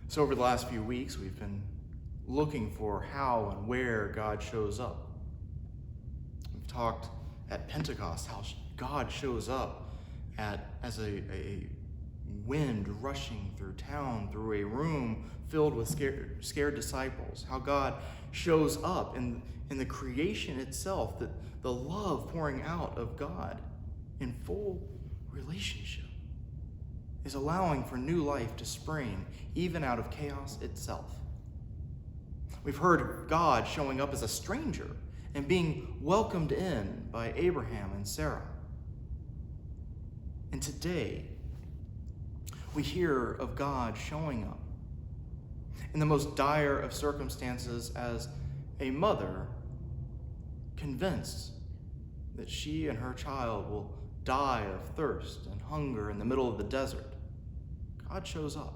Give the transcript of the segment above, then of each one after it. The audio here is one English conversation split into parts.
So over the last few weeks, we've been looking for how and where God shows up. We've talked at Pentecost how God shows up as a wind rushing through town, through a room filled with scared disciples. How God shows up in the creation itself, that the love pouring out of God in full relationship is allowing for new life to spring even out of chaos itself. We've heard of God showing up as a stranger and being welcomed in by Abraham and Sarah. And today, we hear of God showing up in the most dire of circumstances as a mother convinced that she and her child will die of thirst and hunger in the middle of the desert. God shows up.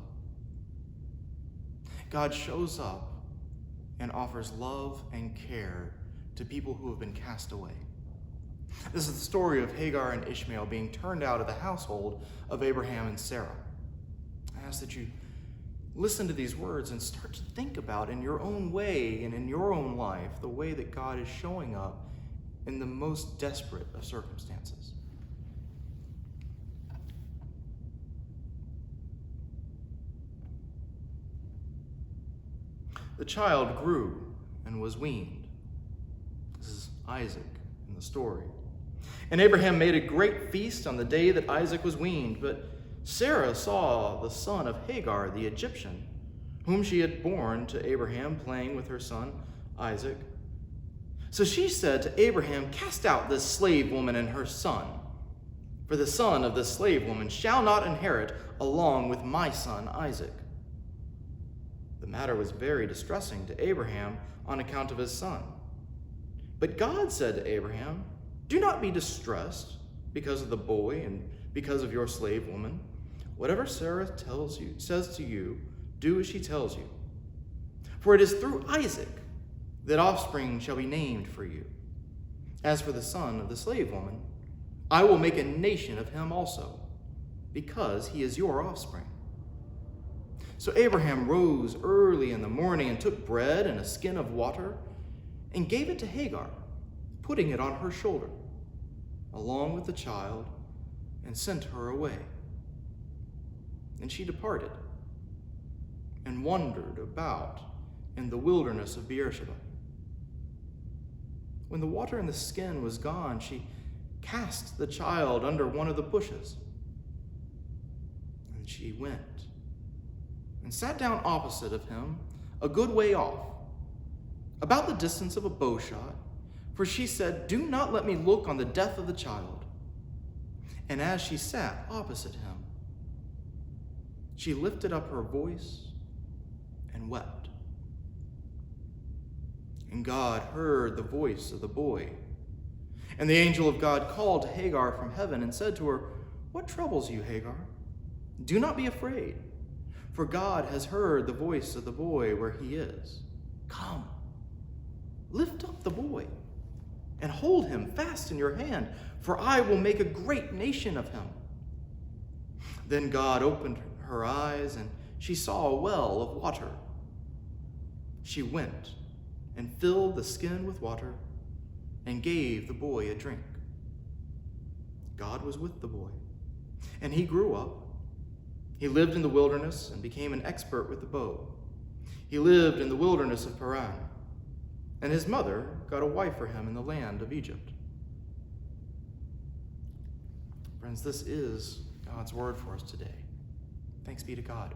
God shows up and offers love and care to people who have been cast away. This is the story of Hagar and Ishmael being turned out of the household of Abraham and Sarah. I ask that you listen to these words and start to think about in your own way and in your own life the way that God is showing up in the most desperate of circumstances. The child grew and was weaned. This is Isaac in the story. And Abraham made a great feast on the day that Isaac was weaned, but Sarah saw the son of Hagar, the Egyptian, whom she had borne to Abraham, playing with her son Isaac. So she said to Abraham, "Cast out this slave woman and her son, for the son of this slave woman shall not inherit along with my son Isaac." The matter was very distressing to Abraham on account of his son. But God said to Abraham, "Do not be distressed because of the boy and because of your slave woman. Whatever Sarah says to you, do as she tells you. For it is through Isaac that offspring shall be named for you. As for the son of the slave woman, I will make a nation of him also, because he is your offspring." So Abraham rose early in the morning and took bread and a skin of water and gave it to Hagar, putting it on her shoulder, along with the child, and sent her away. And she departed and wandered about in the wilderness of Beersheba. When the water in the skin was gone, she cast the child under one of the bushes. And she went and sat down opposite of him, a good way off, about the distance of a bow shot, for she said, "Do not let me look on the death of the child." And as she sat opposite him, she lifted up her voice and wept. And God heard the voice of the boy. And the angel of God called to Hagar from heaven and said to her, "What troubles you, Hagar? Do not be afraid, for God has heard the voice of the boy where he is. Come, lift up the boy and hold him fast in your hand, for I will make a great nation of him." Then God opened her eyes, and she saw a well of water. She went and filled the skin with water and gave the boy a drink. God was with the boy, and he grew up. He lived in the wilderness and became an expert with the bow. He lived in the wilderness of Paran, and his mother got a wife for him in the land of Egypt. Friends, this is God's word for us today. Thanks be to God.